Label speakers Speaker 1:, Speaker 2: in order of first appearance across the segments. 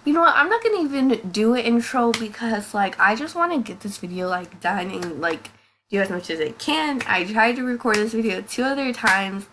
Speaker 1: You know what? I'm not gonna even do an intro because like I just want to get this video like done and like do as much as I can. I tried to record this video 2 other times.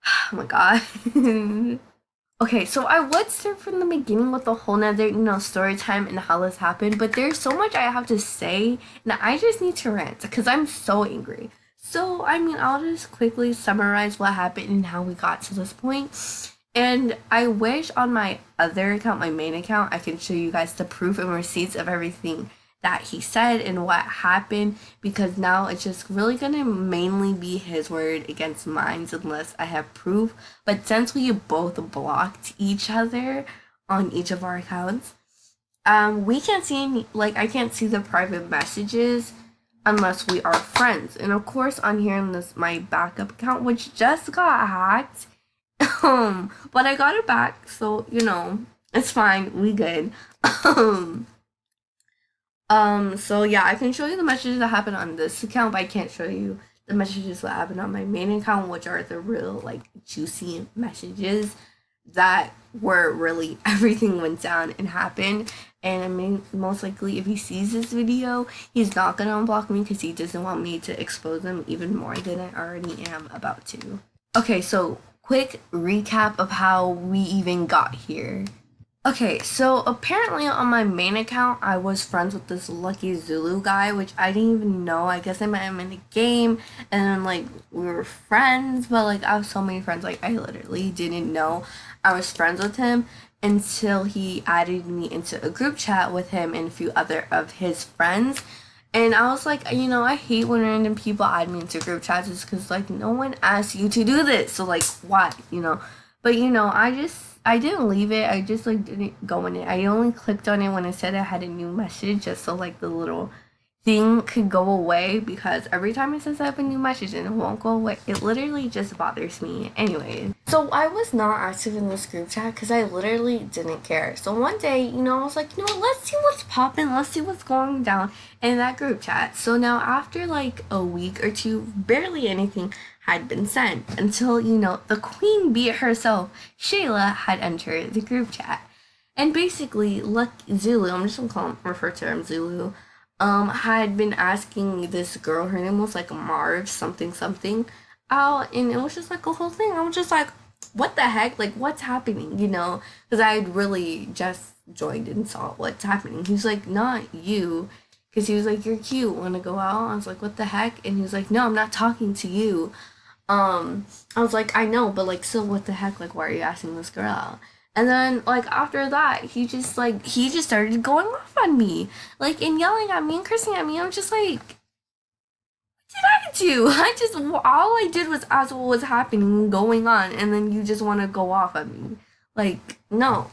Speaker 1: Oh my god. Okay, so I would start from the beginning with a whole nother, story time and how this happened, but there's so much I have to say, and I just need to rant because I'm so angry. So, I'll just quickly summarize what happened and how we got to this point. And I wish on my other account, my main account, I can show you guys the proof and receipts of everything that he said and what happened, because now it's just really gonna mainly be his word against mine unless I have proof. But since we both blocked each other on each of our accounts, we can't see any, like I can't see the private messages unless we are friends. And of course on here in this my backup account, which just got hacked, but I got it back, so it's fine, we good. um so yeah, I can show you the messages that happened on this account, but I can't show you the messages that happened on my main account, which are the real like juicy messages that were really everything went down and happened. And I mean, most likely if he sees this video, he's not gonna unblock me because he doesn't want me to expose him even more than I already am about to. Okay, so quick recap of how we even got here. Okay, so apparently on my main account, I was friends with this Luckiest Zulu guy, which I didn't even know. I guess I met him in a game, and then, like, we were friends, but, like, I have so many friends, like, I literally didn't know I was friends with him until he added me into a group chat with him and a few other of his friends. And I was like, I hate when random people add me into group chats just because, like, no one asked you to do this, so, like, why? But, I didn't leave it. I just like didn't go in it. I only clicked on it when it said I had a new message, just so like the little thing could go away, because every time it says I have a new message and it won't go away, it literally just bothers me. Anyway, so I was not active in this group chat because I literally didn't care. So one day, I was like, let's see what's popping, let's see what's going down in that group chat. So now after like a week or two, barely anything had been sent until, the queen bee herself, Shayla, had entered the group chat. And basically, Zulu, I'm just gonna refer to her as Zulu, had been asking this girl, her name was like Marv something something, out, and it was just like a whole thing. I was just like, what the heck? Like, what's happening? Because I had really just joined and saw what's happening. He's like, not you. Because he was like, you're cute, wanna go out? I was like, what the heck? And he was like, no, I'm not talking to you. I was like, I know, but like, still, what the heck? Like, why are you asking this girl out? And then, like, after that, he just started going off on me, like, and yelling at me and cursing at me. I'm just like, what did I do? All I did was ask what was happening, going on, and then you just want to go off at me. Like, no.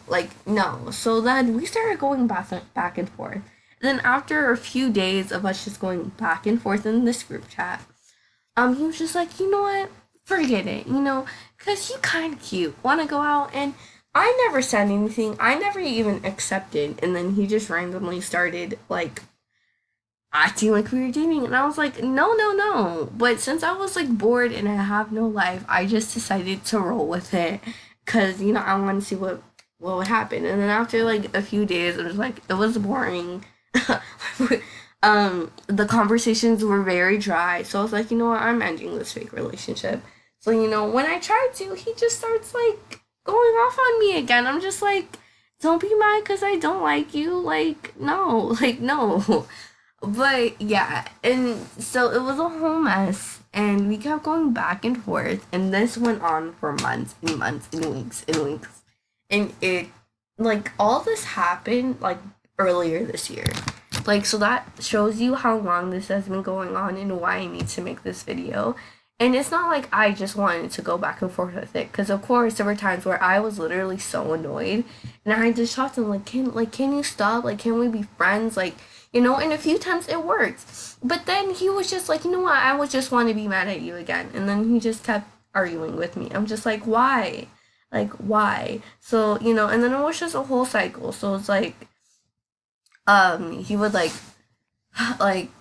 Speaker 1: So then we started going back and forth. And then after a few days of us just going back and forth in this group chat, he was just like, you know what? Forget it, because he kind of cute. Want to go out? And I never said anything. I never even accepted. And then he just randomly started, like, acting like we were dating. And I was like, no, no, no. But since I was, like, bored and I have no life, I just decided to roll with it. Because, I wanted to see what would happen. And then after, like, a few days, it was like, it was boring. The conversations were very dry, so I was like, you know what, I'm ending this fake relationship. So, when I tried to, he just starts like going off on me again. I'm just like, don't be mad because I don't like you. Like, no, like, no. But yeah, and so it was a whole mess, and we kept going back and forth, and this went on for months and months and weeks and weeks. And it, like, all this happened like earlier this year. Like, so that shows you how long this has been going on and why I need to make this video. And it's not like I just wanted to go back and forth with it, because of course there were times where I was literally so annoyed, and I just talked to him like, can you stop? Like, can we be friends? Like, and a few times it worked. But then he was just like, you know what? I would just want to be mad at you again. And then he just kept arguing with me. I'm just like, why? Like, why? So, and then it was just a whole cycle. So it's like, he would like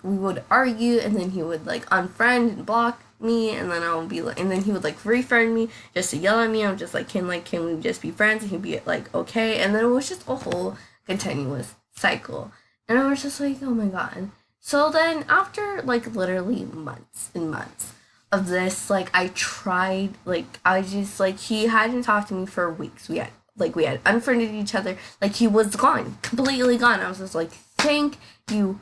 Speaker 1: we would argue, and then he would like unfriend and block me, and then I would be like, and then he would like refriend me just to yell at me. I'm just like, can we just be friends? And he'd be like, okay. And then it was just a whole continuous cycle. And I was just like, oh my god. So then after like literally months and months of this, like I tried, like I just like he hadn't talked to me for weeks. We had unfriended each other. Like he was gone, completely gone. I was just like, thank you,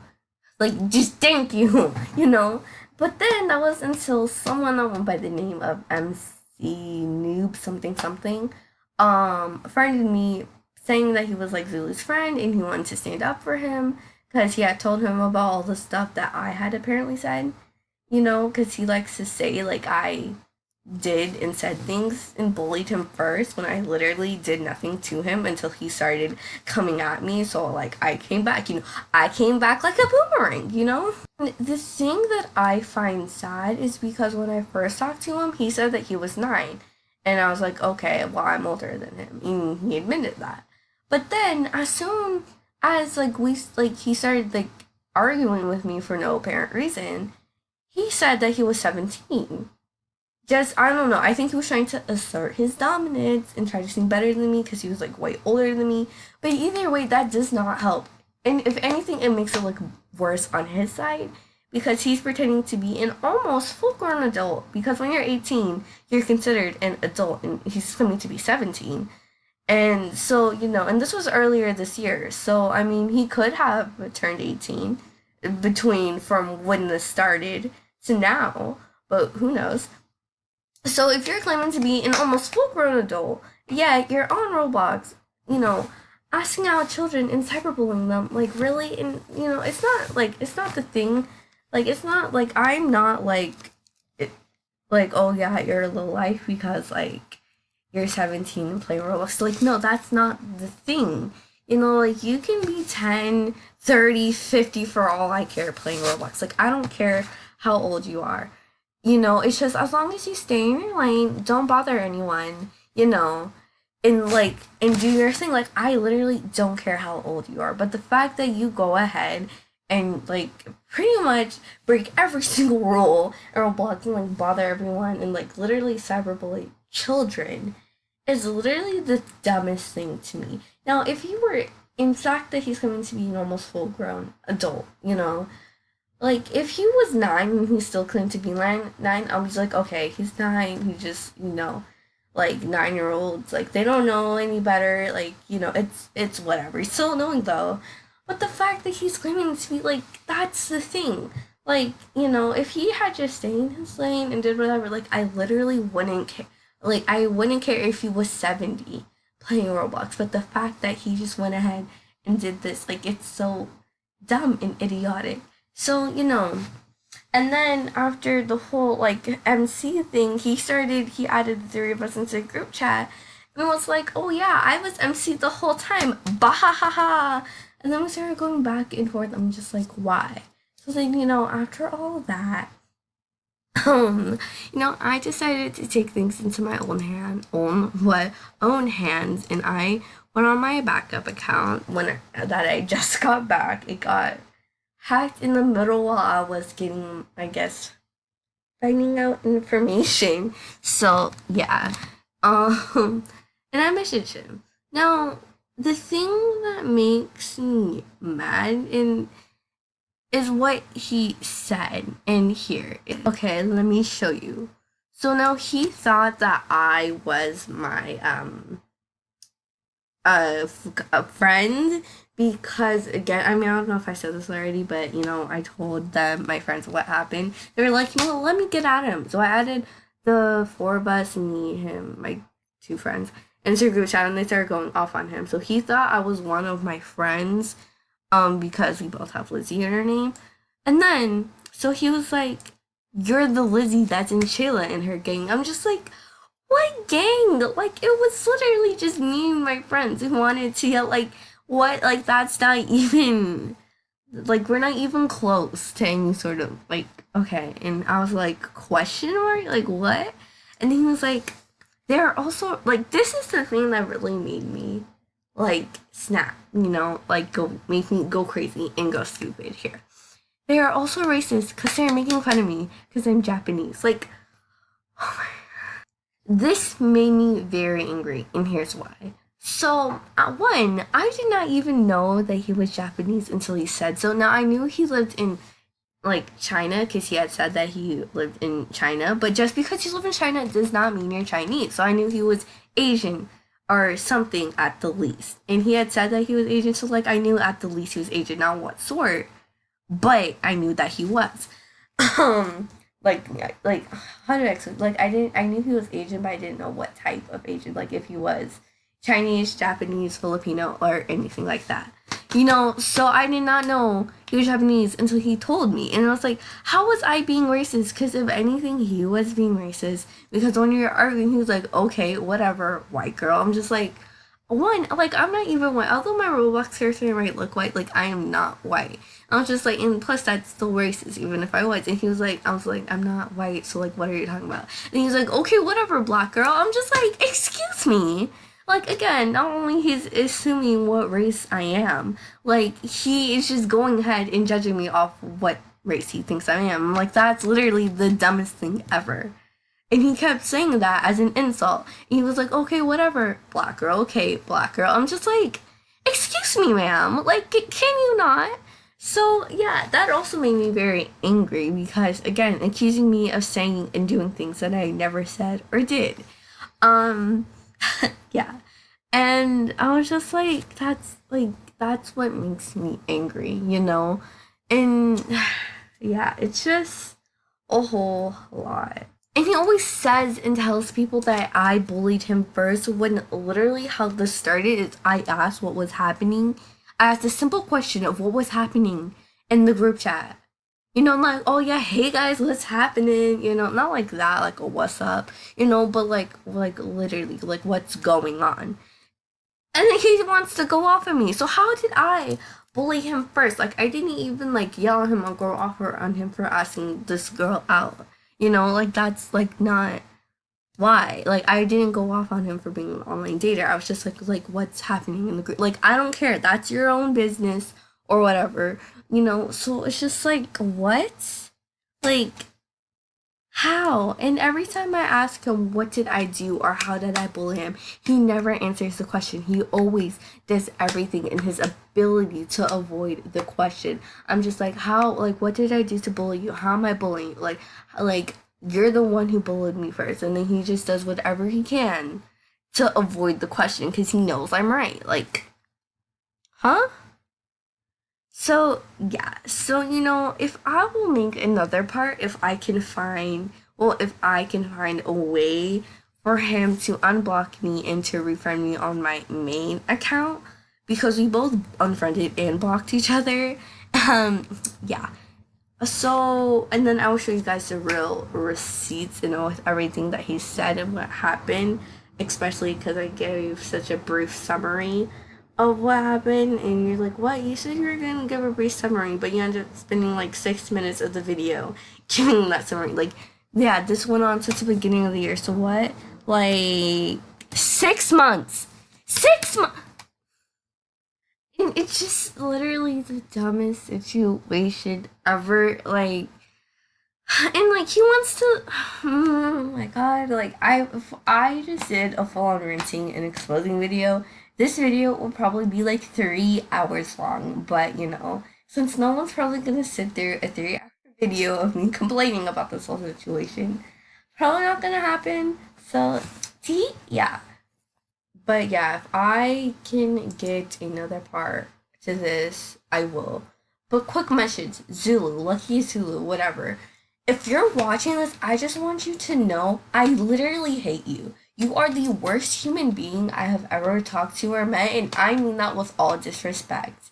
Speaker 1: like just thank you, you know. But then that was until someone that went by the name of MC Noob something something, friended me saying that he was like Zulu's friend and he wanted to stand up for him because he had told him about all the stuff that I had apparently said, you know, because he likes to say like I did and said things and bullied him first when I literally did nothing to him until he started coming at me. So like I came back, you know, I came back like a boomerang, you know? And the thing that I find sad is because when I first talked to him, he said that he was 9. And I was like, okay, well, I'm older than him. And he admitted that. But then as soon as he started like arguing with me for no apparent reason, he said that he was 17. Just I don't know. I think he was trying to assert his dominance and try to seem better than me because he was like way older than me. But either way, that does not help. And if anything, it makes it look worse on his side because he's pretending to be an almost full-grown adult. Because when you're 18, you're considered an adult, and he's coming to be 17. And so, you know, and this was earlier this year. So, I mean, he could have turned 18 between from when this started to now, but who knows? So if you're claiming to be an almost full-grown adult, yeah, you're on Roblox, you know, asking out children and cyberbullying them, like really, and you know, it's not the thing, like it's not like I'm not like, it, like oh yeah, you're low life because like you're 17 and play Roblox. Like no, that's not the thing. You know, like you can be 10, 30, 50 for all I care playing Roblox. Like I don't care how old you are. You know, it's just as long as you stay in your lane, don't bother anyone, you know, and do your thing. Like I literally don't care how old you are, but the fact that you go ahead and like pretty much break every single rule and Roblox and like bother everyone and like literally cyberbully children is literally the dumbest thing to me. Now, if you were in fact that he's coming to be an almost full grown adult, you know, like, if he was 9 and he still claimed to be nine, I was like, okay, he's 9, he just, you know, like, 9-year-olds, like, they don't know any better, like, you know, it's whatever. He's still annoying, though. But the fact that he's claiming to be, like, that's the thing. Like, you know, if he had just stayed in his lane and did whatever, like, I literally wouldn't care. Like, I wouldn't care if he was 70 playing Roblox. But the fact that he just went ahead and did this, like, it's so dumb and idiotic. So, you know, and then after the whole, like, MC thing, he added the 3 of us into a group chat and was like, oh yeah, I was MC the whole time. Bah ha ha ha. And then we started going back and forth. I'm just like, why? So then, you know, after all that, you know, I decided to take things into my own hands, and I went on my backup account that I just got back. It got hacked in the middle while I was getting, I guess, finding out information. So yeah, and I messaged him. Now, the thing that makes me mad is what he said in here. Okay, let me show you. So now he thought that I was my a friend because again, I mean, I don't know if I said this already, but you know, I told them, my friends, what happened. They were like, you know, let me get at him. So I added the 4 of us, me, him, my 2 friends, into a group chat, and they started going off on him. So he thought I was one of my friends, because we both have Lizzie in our name. And then, so he was like, you're the Lizzie that's in Shayla and her gang. I'm just like, what gang? Like, it was literally just me and my friends who wanted to get, like, what? Like, that's not even, like, we're not even close to any sort of, like, okay. And I was like, question mark? Like, what? And he was like, they're also, like, this is the thing that really made me, like, snap, you know? Like, make me go crazy and go stupid here. they are also racist because they're making fun of me because I'm Japanese. Like, oh my, this made me very angry, and here's why. So, at one, I did not even know that he was Japanese until he said so. Now, I knew he lived in like China because he had said that he lived in China, but just because you live in China does not mean you're Chinese. So I knew he was Asian or something at the least. And he had said that he was Asian, so like I knew at the least he was Asian, not what sort, but I knew that he was. Um like how did I explain? Like I knew he was Asian, but I didn't know what type of Asian, like if he was Chinese, Japanese, Filipino, or anything like that. You know, so I did not know he was Japanese until he told me. And I was like, how was I being racist? Because if anything, he was being racist. Because when we were arguing, he was like, okay, whatever, white girl. I'm just like, one, like, I'm not even white. Although my Roblox character might look white, like, I am not white. I was just like, and plus, that's still racist, even if I was. And he was like, I was like, I'm not white, so, like, what are you talking about? And he was like, okay, whatever, black girl. I'm just like, excuse me. Like, again, not only he's assuming what race I am, like, he is just going ahead and judging me off what race he thinks I am. Like, that's literally the dumbest thing ever. And he kept saying that as an insult. And he was like, okay, whatever, black girl, okay, black girl. I'm just like, excuse me, ma'am. Like, can you not? So, yeah, that also made me very angry because, again, accusing me of saying and doing things that I never said or did. Um, yeah. And I was just like, that's what makes me angry, you know? And yeah, it's just a whole lot. And he always says and tells people that I bullied him first when literally how this started is I asked what was happening. I asked a simple question of what was happening in the group chat. You know, like, oh yeah, hey guys, what's happening? You know, not like that, like a what's up, you know, but like literally, like what's going on. And then he wants to go off on me. So how did I bully him first? Like I didn't even like yell at him or go off on him for asking this girl out. You know, like that's like not why. Like I didn't go off on him for being an online dater. I was just like what's happening in the group? Like I don't care. That's your own business or whatever. You know, so it's just like what? Like how? And every time I ask him what did I do or how did I bully him, he never answers the question. He always does everything in his ability to avoid the question. I'm just like, how, like what did I do to bully you? How am I bullying? Like you're the one who bullied me first, and then he just does whatever he can to avoid the question because he knows I'm right. Like, huh? So, yeah. So, you know, if I will make another part, if I can find a way for him to unblock me and to refriend me on my main account, because we both unfriended and blocked each other. Yeah. So, and then I will show you guys the real receipts, you know, with everything that he said and what happened, especially because I gave such a brief summary of what happened, and you're like, what? You said you were gonna give a brief summary, but you ended up spending like 6 minutes of the video giving that summary. Like, yeah, this went on since the beginning of the year, so what? Like, 6 months! 6 months! And it's just literally the dumbest situation ever. Like, and like he wants to. Oh my god! Like if I just did a full on ranting and exposing video, this video will probably be like 3 hours long. But you know, since no one's probably gonna sit through a 3 hour video of me complaining about this whole situation, probably not gonna happen. So, see, yeah. But yeah, if I can get another part to this, I will. But quick message, Zulu, Luckiest Zulu, whatever. If you're watching this, I just want you to know I literally hate you. You are the worst human being I have ever talked to or met, and I mean that with all disrespect.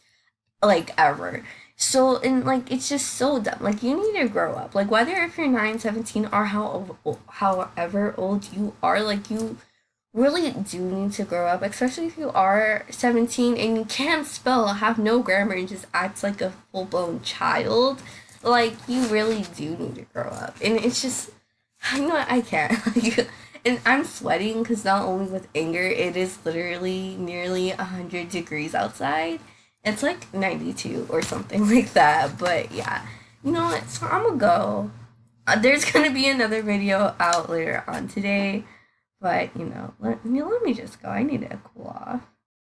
Speaker 1: Like, ever. So, and like, it's just so dumb. Like, you need to grow up. Like, whether if you're 9, 17, or however old you are, like, you really do need to grow up, especially if you are 17 and you can't spell, have no grammar, and just act like a full blown child. Like, you really do need to grow up. And it's just, I know I can't. Like, and I'm sweating because not only with anger, it is literally nearly 100 degrees outside. It's like 92 or something like that. But yeah, You know what? So I'm gonna go. There's gonna be another video out later on today, but let me just go. I need to cool off.